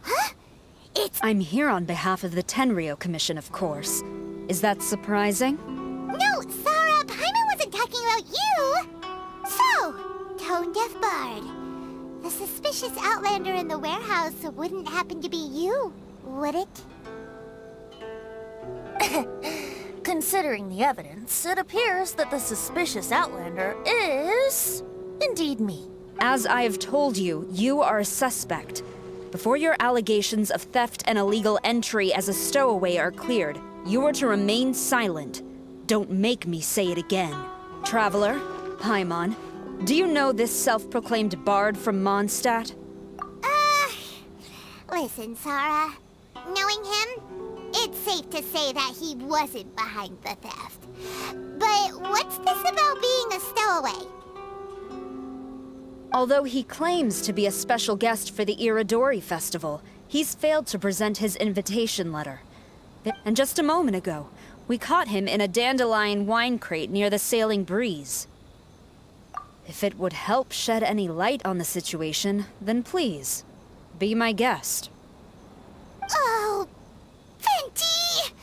Huh? I'm here on behalf of the Tenryo Commission, of course. Is that surprising? No, Sarah, Paimon wasn't talking about you! So, tone-deaf bard. The suspicious outlander in the warehouse wouldn't happen to be you, would it? Considering the evidence, it appears that the suspicious outlander is indeed me. As I have told you, you are a suspect. Before your allegations of theft and illegal entry as a stowaway are cleared, you are to remain silent. Don't make me say it again. Traveler, Paimon, do you know this self-proclaimed bard from Mondstadt? Listen, Sarah. Knowing him, it's safe to say that he wasn't behind the theft. But what's this about being a stowaway? Although he claims to be a special guest for the Irodori Festival, he's failed to present his invitation letter. And just a moment ago, we caught him in a dandelion wine crate near the Sailing Breeze. If it would help shed any light on the situation, then please, be my guest. Oh, Venti!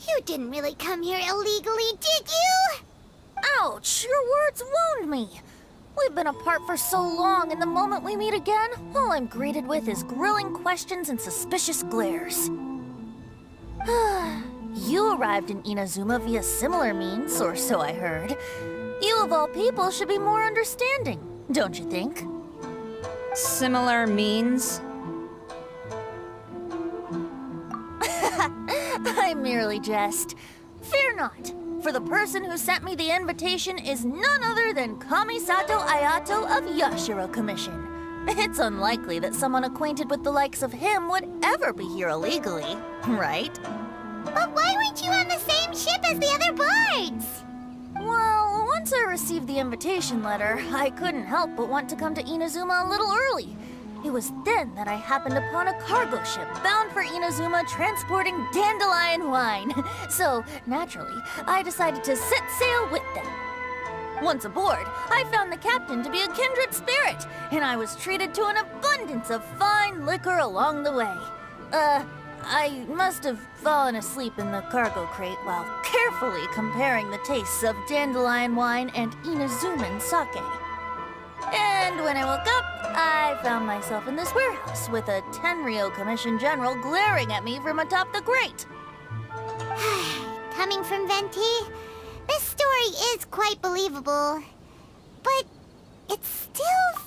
You didn't really come here illegally, did you? Ouch, your words wound me. We've been apart for so long, and the moment we meet again, all I'm greeted with is grilling questions and suspicious glares. You arrived in Inazuma via similar means, or so I heard. You of all people should be more understanding, don't you think? Similar means? I merely jest. Fear not, for the person who sent me the invitation is none other than Kamisato Ayato of Yashiro Commission. It's unlikely that someone acquainted with the likes of him would ever be here illegally, right? But why weren't you on the same ship as the other bards? Well, once I received the invitation letter, I couldn't help but want to come to Inazuma a little early. It was then that I happened upon a cargo ship bound for Inazuma transporting dandelion wine. So, naturally, I decided to set sail with them. Once aboard, I found the captain to be a kindred spirit, and I was treated to an abundance of fine liquor along the way. I must have fallen asleep in the cargo crate while carefully comparing the tastes of dandelion wine and Inazuman sake. And when I woke up, I found myself in this warehouse with a Tenryo Commission general glaring at me from atop the grate. Coming from Venti, this story is quite believable. But it's still...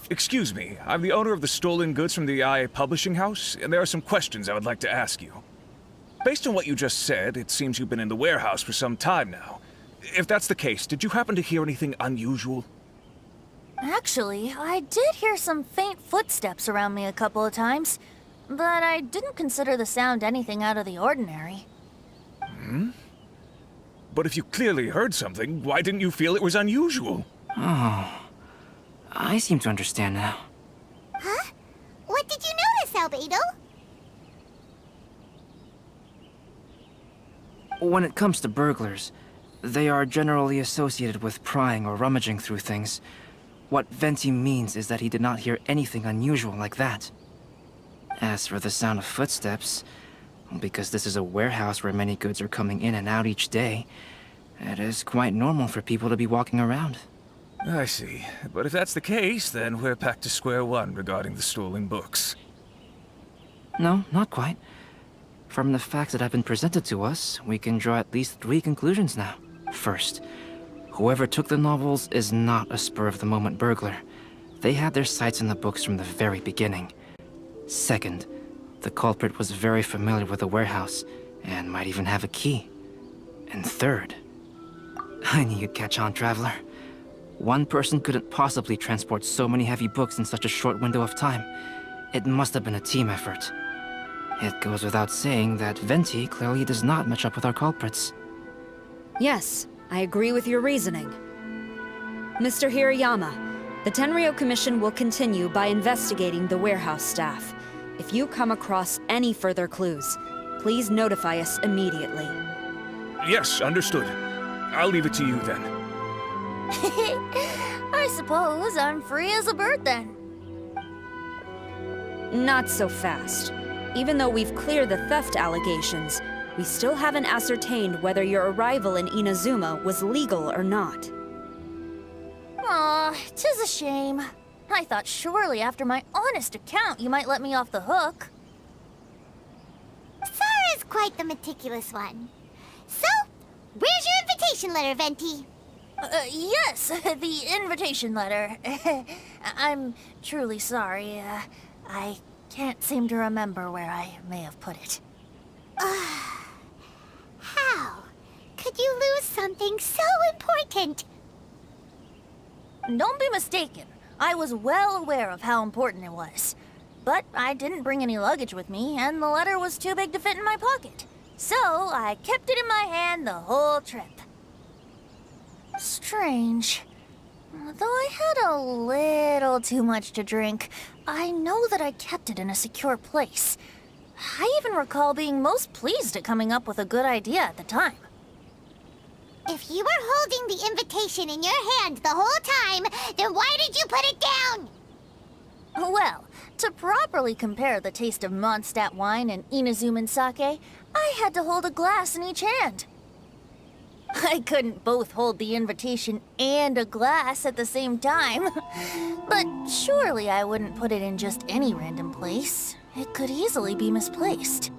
Excuse me, I'm the owner of the stolen goods from the IA Publishing House, and there are some questions I would like to ask you. Based on what you just said, it seems you've been in the warehouse for some time now. If that's the case, did you happen to hear anything unusual? Actually, I did hear some faint footsteps around me a couple of times, but I didn't consider the sound anything out of the ordinary. But if you clearly heard something, why didn't you feel it was unusual? Oh, I seem to understand now. Huh? What did you notice, Albedo? When it comes to burglars, they are generally associated with prying or rummaging through things. What Venti means is that he did not hear anything unusual like that. As for the sound of footsteps, because this is a warehouse where many goods are coming in and out each day, it is quite normal for people to be walking around. I see. But if that's the case, then we're back to square one regarding the stolen books. No, not quite. From the facts that have been presented to us, we can draw at least 3 conclusions now. First, whoever took the novels is not a spur-of-the-moment burglar. They had their sights on the books from the very beginning. Second, the culprit was very familiar with the warehouse, and might even have a key. And third, I knew you'd catch on, Traveler. One person couldn't possibly transport so many heavy books in such a short window of time. It must have been a team effort. It goes without saying that Venti clearly does not match up with our culprits. Yes, I agree with your reasoning. Mr. Hirayama, the Tenryo Commission will continue by investigating the warehouse staff. If you come across any further clues, please notify us immediately. Yes, understood. I'll leave it to you then. I suppose I'm free as a bird then. Not so fast. Even though we've cleared the theft allegations, we still haven't ascertained whether your arrival in Inazuma was legal or not. Aw, 'tis a shame. I thought surely after my honest account you might let me off the hook. Sara's quite the meticulous one. So, where's your invitation letter, Venti? Yes, the invitation letter. I'm truly sorry. I can't seem to remember where I may have put it. How could you lose something so important? Don't be mistaken. I was well aware of how important it was. But I didn't bring any luggage with me, and the letter was too big to fit in my pocket. So I kept it in my hand the whole trip. Strange. Though I had a little too much to drink, I know that I kept it in a secure place. I even recall being most pleased at coming up with a good idea at the time. If you were holding the invitation in your hand the whole time, then why did you put it down? Well, to properly compare the taste of Mondstadt wine and Inazuman sake, I had to hold a glass in each hand. I couldn't both hold the invitation and a glass at the same time. But surely I wouldn't put it in just any random place. It could easily be misplaced.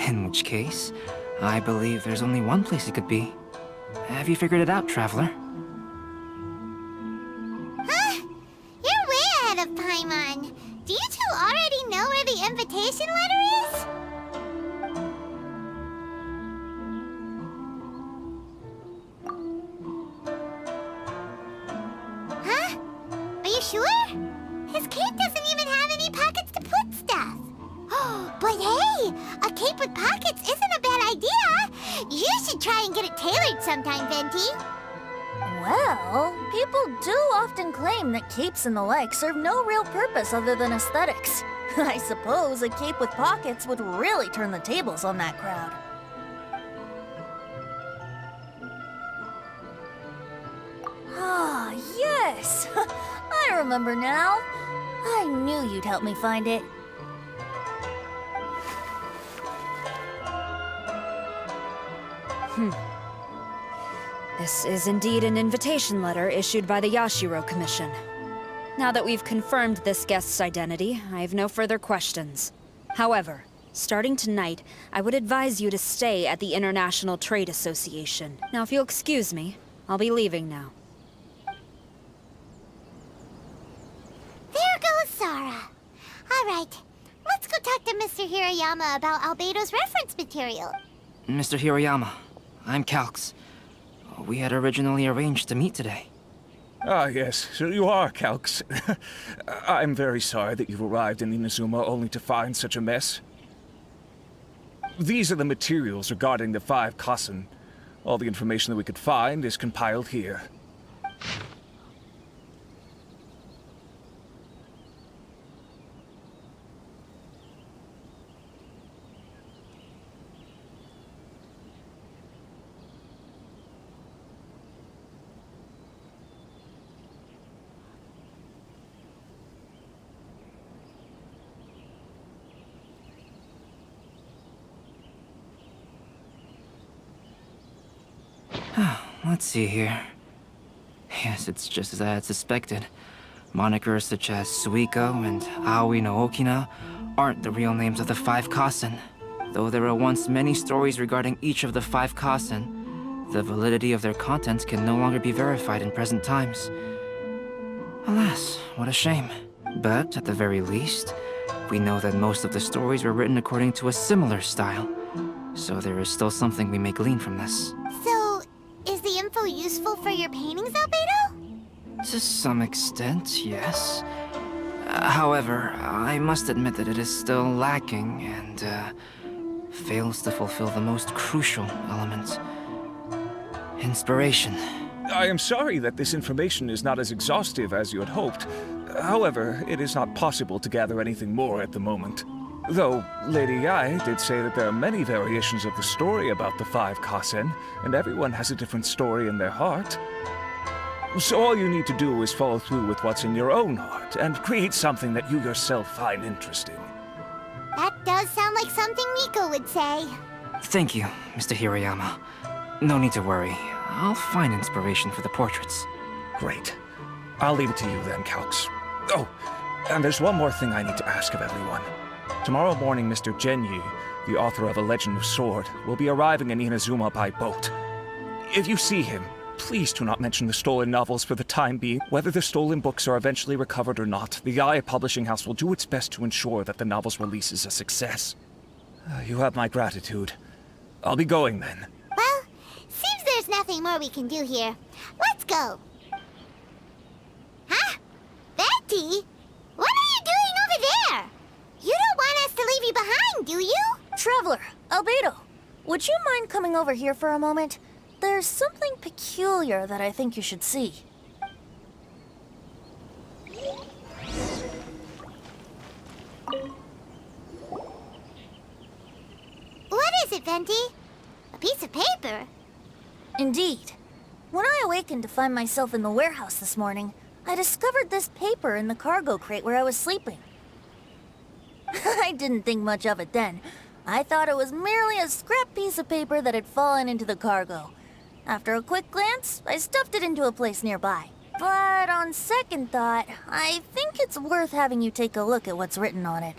In which case, I believe there's only one place it could be. Have you figured it out, Traveler? Huh? You're way ahead of Paimon. Do you two already know where the invitation letter is? Huh? Are you sure? His cape doesn't even have any pockets to put stuff. But hey, a cape with pockets isn't a bad idea. You should try and get it tailored sometime, Venti. Well, people do often claim that capes and the like serve no real purpose other than aesthetics. I suppose a cape with pockets would really turn the tables on that crowd. Ah, yes! I remember now. I knew you'd help me find it. This is indeed an invitation letter issued by the Yashiro Commission. Now that we've confirmed this guest's identity, I have no further questions. However, starting tonight, I would advise you to stay at the International Trade Association. Now, if you'll excuse me, I'll be leaving now. There goes Sara. All right, let's go talk to Mr. Hiroyama about Albedo's reference material. Mr. Hiroyama, I'm Calx. We had originally arranged to meet today. Ah, yes, so you are Calx. I'm very sorry that you've arrived in Inazuma only to find such a mess. These are the materials regarding the 5 Kassen. All the information that we could find is compiled here. Let's see here. Yes, it's just as I had suspected. Monikers such as Suiko and Aoi no Okina aren't the real names of the 5 Kassen. Though there were once many stories regarding each of the 5 Kassen, the validity of their contents can no longer be verified in present times. Alas, what a shame. But at the very least, we know that most of the stories were written according to a similar style. So there is still something we may glean from this. So, is the info useful for your paintings, Albedo? To some extent, yes. However, I must admit that it is still lacking and fails to fulfill the most crucial element. Inspiration. I am sorry that this information is not as exhaustive as you had hoped. However, it is not possible to gather anything more at the moment. Though Lady Ai did say that there are many variations of the story about the 5 Kasen, and everyone has a different story in their heart. So all you need to do is follow through with what's in your own heart, and create something that you yourself find interesting. That does sound like something Miko would say. Thank you, Mr. Hirayama. No need to worry. I'll find inspiration for the portraits. Great. I'll leave it to you then, Calx. Oh, and there's one more thing I need to ask of everyone. Tomorrow morning, Mr. Genyi, the author of A Legend of Sword, will be arriving in Inazuma by boat. If you see him, please do not mention the stolen novels for the time being. Whether the stolen books are eventually recovered or not, the Ai Publishing House will do its best to ensure that the novel's release is a success. You have my gratitude. I'll be going then. Well, seems there's nothing more we can do here. Let's go. Huh? Betty? What are you doing over there? You don't want us to leave you behind, do you? Traveler, Albedo, would you mind coming over here for a moment? There's something peculiar that I think you should see. What is it, Venti? A piece of paper? Indeed. When I awakened to find myself in the warehouse this morning, I discovered this paper in the cargo crate where I was sleeping. I didn't think much of it then. I thought it was merely a scrap piece of paper that had fallen into the cargo. After a quick glance, I stuffed it into a place nearby. But on second thought, I think it's worth having you take a look at what's written on it.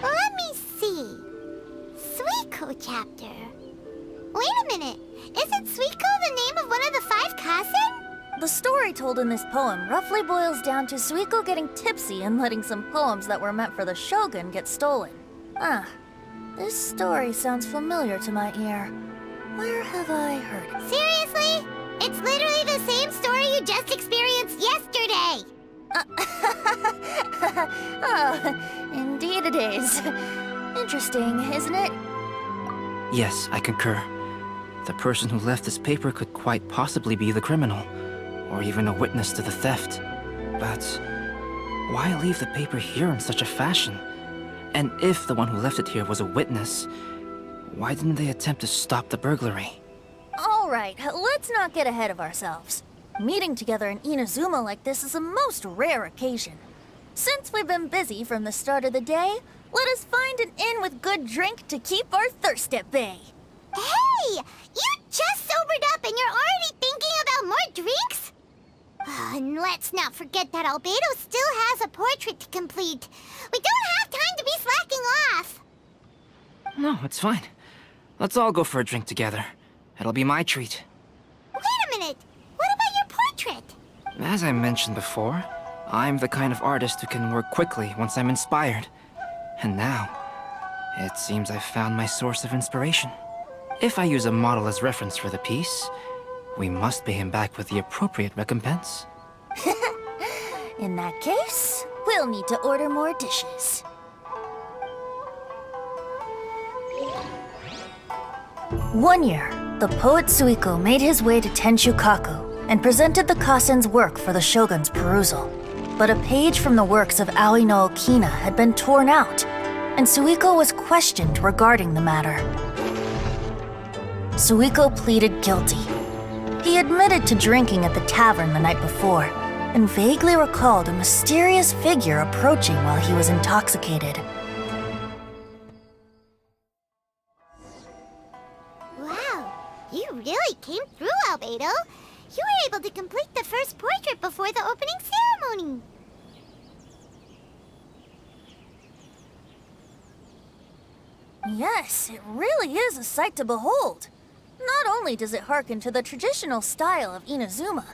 Let me see. Suiko chapter. Wait a minute. Isn't Suiko the name of one of the 5 Kasen? The story told in this poem roughly boils down to Suiko getting tipsy and letting some poems that were meant for the shogun get stolen. Ah, this story sounds familiar to my ear. Where have I heard it? Seriously? It's literally the same story you just experienced yesterday. Oh, indeed it is. Interesting, isn't it? Yes, I concur. The person who left this paper could quite possibly be the criminal, or even a witness to the theft. But why leave the paper here in such a fashion? And if the one who left it here was a witness, why didn't they attempt to stop the burglary? All right, let's not get ahead of ourselves. Meeting together in Inazuma like this is a most rare occasion. Since we've been busy from the start of the day, let us find an inn with good drink to keep our thirst at bay. Hey! You just sobered up and you're already thinking about more drinks? And let's not forget that Albedo still has a portrait to complete. We don't have time to be slacking off. No, it's fine. Let's all go for a drink together. It'll be my treat. Wait a minute. What about your portrait? As I mentioned before, I'm the kind of artist who can work quickly once I'm inspired. And now, it seems I've found my source of inspiration. If I use a model as reference for the piece, we must pay him back with the appropriate recompense. In that case, we'll need to order more dishes. One year, the poet Suiko made his way to Tenshukaku and presented the Kasen's work for the shogun's perusal. But a page from the works of Aoi no Okina had been torn out, and Suiko was questioned regarding the matter. Suiko pleaded guilty. He admitted to drinking at the tavern the night before, and vaguely recalled a mysterious figure approaching while he was intoxicated. Wow, you really came through, Albedo. You were able to complete the first portrait before the opening ceremony. Yes, it really is a sight to behold. Not only does it harken to the traditional style of Inazuma,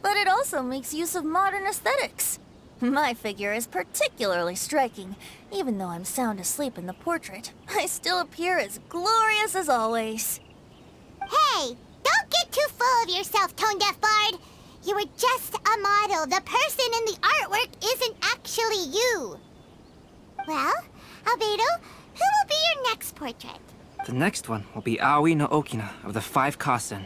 but it also makes use of modern aesthetics. My figure is particularly striking. Even though I'm sound asleep in the portrait, I still appear as glorious as always. Hey, don't get too full of yourself, Tone Deaf Bard. You were just a model. The person in the artwork isn't actually you. Well, Albedo, who will be your next portrait? The next one will be Aoi no Okina of the Five Kasen.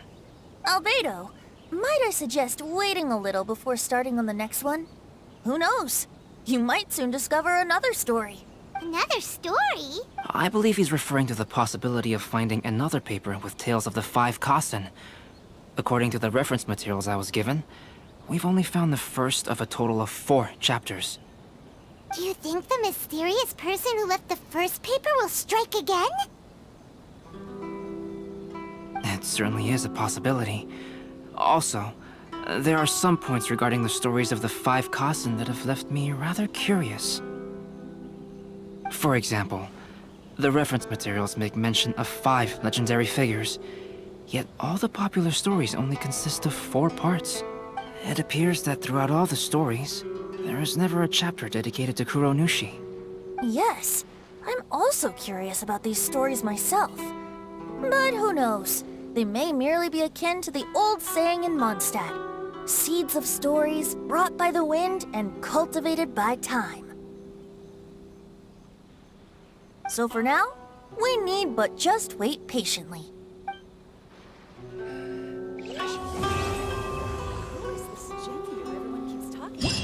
Albedo, might I suggest waiting a little before starting on the next one? Who knows? You might soon discover another story. Another story? I believe he's referring to the possibility of finding another paper with tales of the Five Kasen. According to the reference materials I was given, we've only found the first of a total of 4 chapters. Do you think the mysterious person who left the first paper will strike again? It certainly is a possibility. Also, there are some points regarding the stories of the Five Kasen that have left me rather curious. For example, the reference materials make mention of 5 legendary figures, yet all the popular stories only consist of 4 parts. It appears that throughout all the stories, there is never a chapter dedicated to Kuronushi. Yes, I'm also curious about these stories myself. But who knows? They may merely be akin to the old saying in Mondstadt. Seeds of stories brought by the wind and cultivated by time. So for now, we need but just wait patiently. Who is this Jenny who everyone keeps talking about?